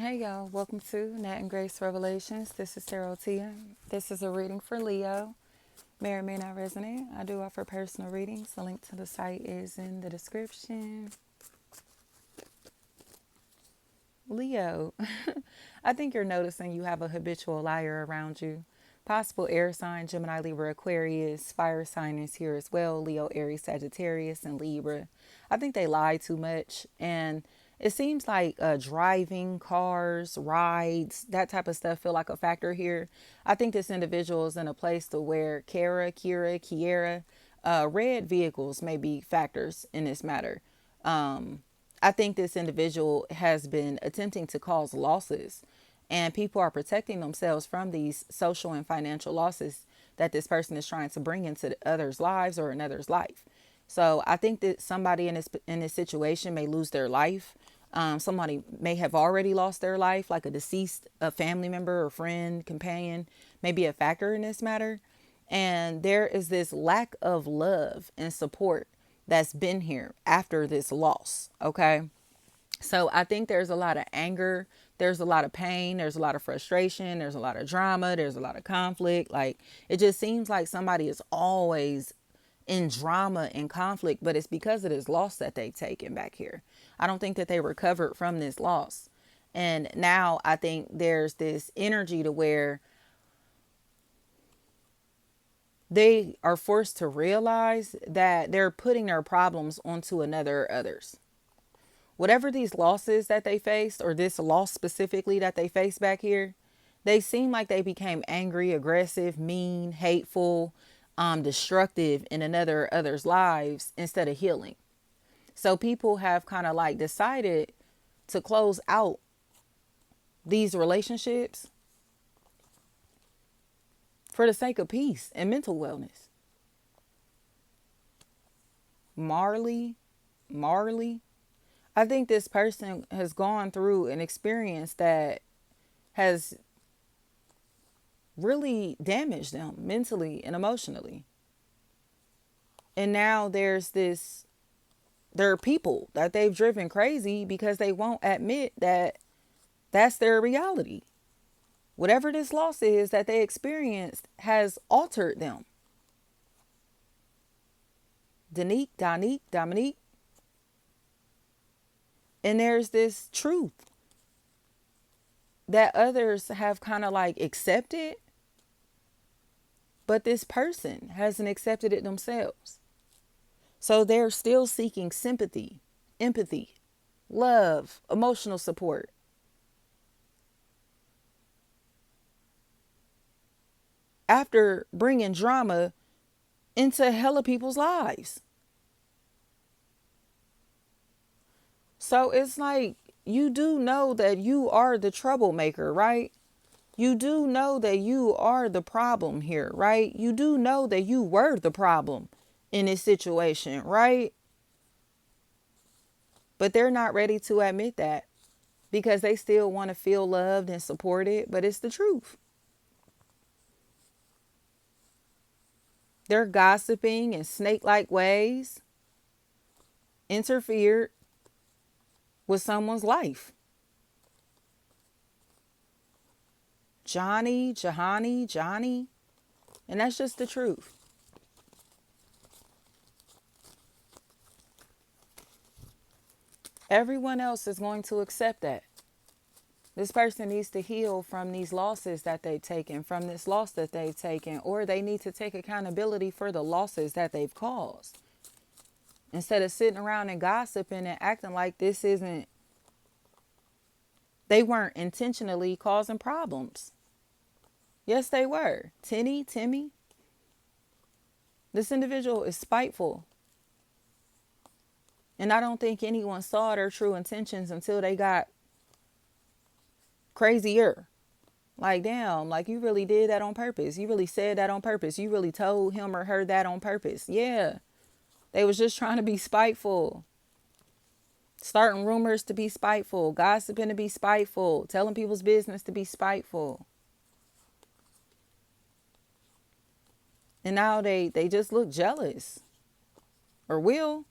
Hey y'all, welcome to Nat and Grace Revelations. This is Sarah Tia. This is a reading for Leo. May or may not resonate. I do offer personal readings. The link to the site is in the description. Leo, I think you're noticing you have a habitual liar around you. Possible air sign, Gemini, Libra, Aquarius. Fire sign is here as well. Leo, Aries, Sagittarius, and Libra. I think they lie too much. And it seems like driving, cars, rides, that type of stuff feel like a factor here. I think this individual is in a place to where Kiera, red vehicles may be factors in this matter. I think this individual has been attempting to cause losses, and people are protecting themselves from these social and financial losses that this person is trying to bring into others' lives or another's life. So I think that somebody in this situation may lose their life. Somebody may have already lost their life, like a family member or friend, companion, may be a factor in this matter. And there is this lack of love and support that's been here after this loss. Okay. So I think there's a lot of anger, there's a lot of pain, there's a lot of frustration, there's a lot of drama, there's a lot of conflict. Like it just seems like somebody is always in drama and conflict, but it's because of this loss that they've taken back here. I don't think that they recovered from this loss. And now I think there's this energy to where they are forced to realize that they're putting their problems onto another or others. Whatever these losses that they faced, or this loss specifically that they faced back here, they seem like they became angry, aggressive, mean, hateful, destructive in another or others' lives instead of healing. So people have kind of like decided to close out these relationships for the sake of peace and mental wellness. Marley, I think this person has gone through an experience that has really damaged them mentally and emotionally. And now there are people that they've driven crazy because they won't admit that that's their reality. Whatever this loss is that they experienced has altered them. Dominique. And there's this truth that others have kind of like accepted, but this person hasn't accepted it themselves. So they're still seeking sympathy, empathy, love, emotional support. After bringing drama into hella people's lives. So it's like you do know that you are the troublemaker, right? You do know that you are the problem here, right? You do know that you were the problem in this situation, right? But they're not ready to admit that because they still want to feel loved and supported, but it's the truth. Their gossiping in snake-like ways interfered with someone's life. Johnny. And that's just the truth. Everyone else is going to accept that. This person needs to heal from these losses that they've taken, from this loss that they've taken, or they need to take accountability for the losses that they've caused. Instead of sitting around and gossiping and acting like they weren't intentionally causing problems. Yes, they were. Timmy, this individual is spiteful. And I don't think anyone saw their true intentions until they got crazier. Like, damn, like you really did that on purpose. You really said that on purpose. You really told him or her that on purpose. Yeah. They was just trying to be spiteful. Starting rumors to be spiteful. Gossiping to be spiteful. Telling people's business to be spiteful. And now they just look jealous. Or will.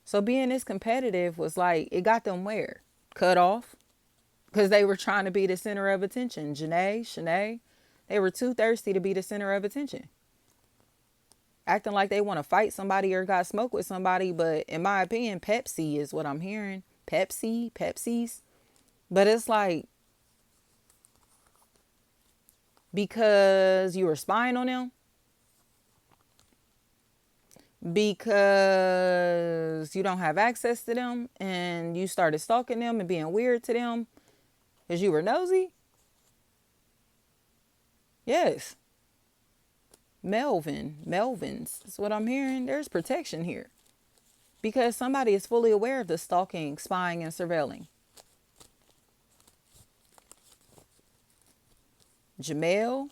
So being this competitive was like, it got them where? Cut off. because they were trying to be the center of attention. Janae, Shanae, they were too thirsty to be the center of attention. Acting like they want to fight somebody or got smoke with somebody. But in my opinion, Pepsi is what I'm hearing. Pepsi's. But it's like, because you were spying on them, because you don't have access to them, and you started stalking them and being weird to them because you were nosy. Yes. Melvin's. That's what I'm hearing. There's protection here. Because somebody is fully aware of the stalking, spying, and surveilling. Jamel's.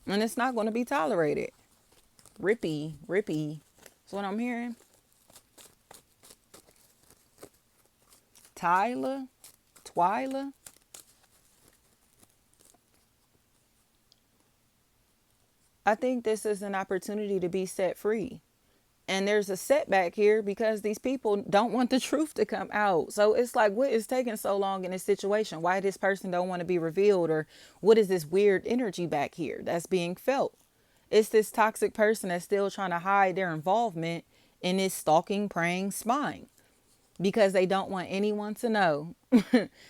And it's not going to be tolerated. Rippy. That's what I'm hearing. Twyla. I think this is an opportunity to be set free. And there's a setback here because these people don't want the truth to come out. So it's like, what is taking so long in this situation? Why this person don't want to be revealed? Or what is this weird energy back here that's being felt? It's this toxic person that's still trying to hide their involvement in this stalking, preying, spying. Because they don't want anyone to know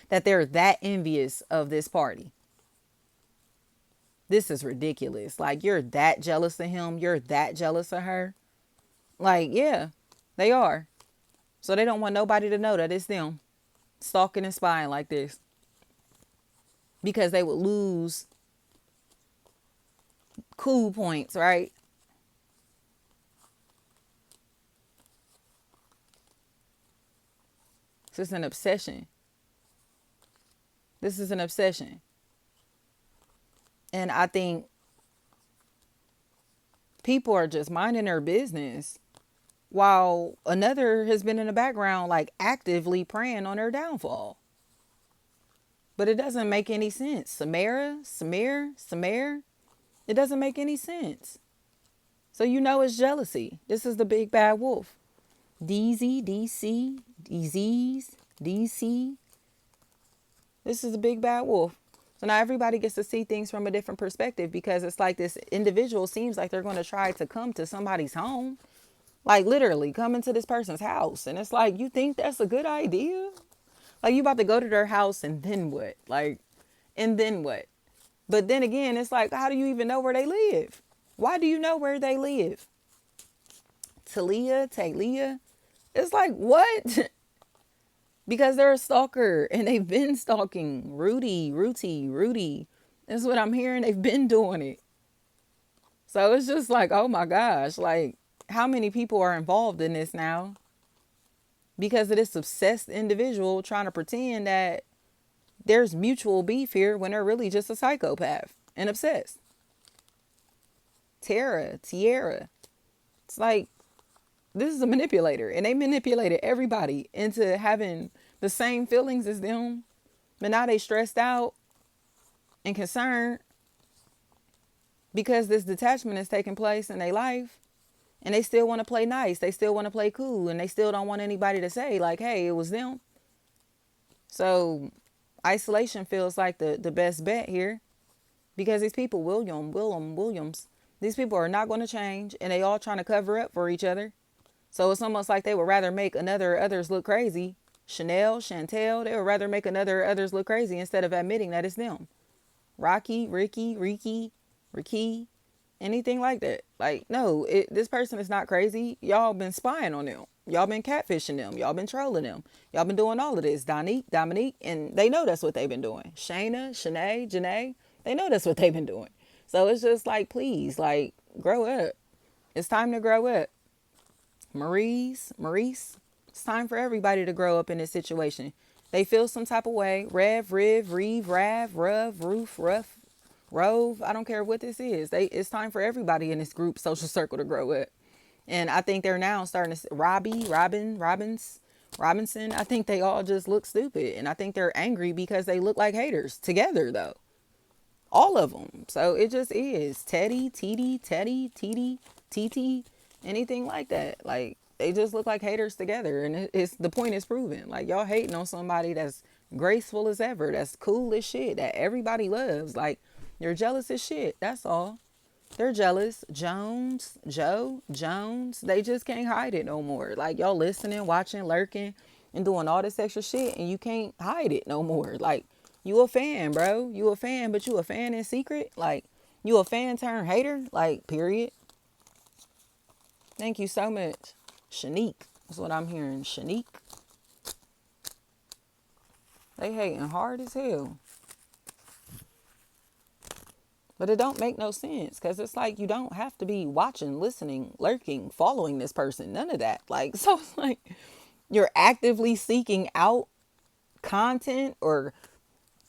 that they're that envious of this party. This is ridiculous. Like, you're that jealous of him. You're that jealous of her. Like, yeah, they are. So they don't want nobody to know that it's them stalking and spying like this. Because they would lose cool points, right? This is an obsession. This is an obsession. And I think people are just minding their business while another has been in the background, like actively preying on their downfall. But it doesn't make any sense. Samir. It doesn't make any sense. So you know it's jealousy. This is the big bad wolf. DC. This is the big bad wolf. So now everybody gets to see things from a different perspective, because it's like this individual seems like they're going to try to come to somebody's home. Like literally come into this person's house. And it's like, you think that's a good idea? Like, you about to go to their house and then what? Like, and then what? But then again, it's like, how do you even know where they live? Why do you know where they live? Talia. It's like, what? Because they're a stalker and they've been stalking. Rudy. That's what I'm hearing. They've been doing it. So it's just like, oh my gosh, like, how many people are involved in this now? Because of this obsessed individual trying to pretend that there's mutual beef here when they're really just a psychopath and obsessed. Tiara. It's like, this is a manipulator, and they manipulated everybody into having the same feelings as them. But now they stressed out and concerned because this detachment is taking place in their life, and they still want to play nice. They still want to play cool, and they still don't want anybody to say like, hey, it was them. So isolation feels like the best bet here, because these people, Williams, these people are not going to change, and they all trying to cover up for each other. So it's almost like they would rather make others look crazy. Chantel, they would rather make others look crazy instead of admitting that it's them. Ricky, anything like that. Like, no, this person is not crazy. Y'all been spying on them. Y'all been catfishing them. Y'all been trolling them. Y'all been doing all of this. Dominique, and they know that's what they've been doing. Shanae, Janae, they know that's what they've been doing. So it's just like, please, like, grow up. It's time to grow up. Maurice, it's time for everybody to grow up in this situation. They feel some type of way. Roof, Rove. I don't care what this is. It's time for everybody in this group social circle to grow up. And I think they're now starting to Robinson. I think they all just look stupid. And I think they're angry because they look like haters together, though. All of them. So it just is. Teddy, TT, anything like that. Like, they just look like haters together, and it's the point is proven. Like, y'all hating on somebody that's graceful as ever, that's cool as shit, that everybody loves. Like, you're jealous as shit. That's all. They're jealous. Jones, Joe, Jones. They just can't hide it no more. Like, y'all listening, watching, lurking, and doing all this extra shit, and you can't hide it no more. Like, you a fan, bro. You a fan, but you a fan in secret. Like, you a fan turned hater. Like, period. Thank you so much. Shanique. That's what I'm hearing. Shanique. They hating hard as hell. But it don't make no sense, because it's like you don't have to be watching, listening, lurking, following this person. None of that. Like, so it's like you're actively seeking out content or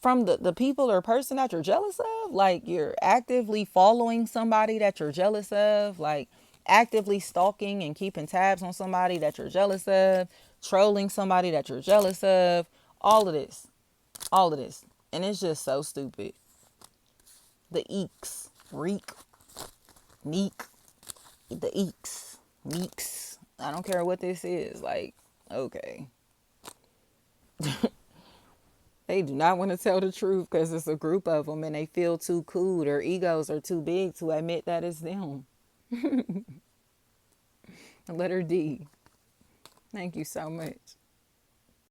from the people or person that you're jealous of. Like, you're actively following somebody that you're jealous of. Like, actively stalking and keeping tabs on somebody that you're jealous of. Trolling somebody that you're jealous of. All of this. All of this. And it's just so stupid. The eeks. Reek. Meek. The eeks. Meeks. I don't care what this is. Like, okay. They do not want to tell the truth because it's a group of them and they feel too cool. Their egos are too big to admit that it's them. Letter D. Thank you so much.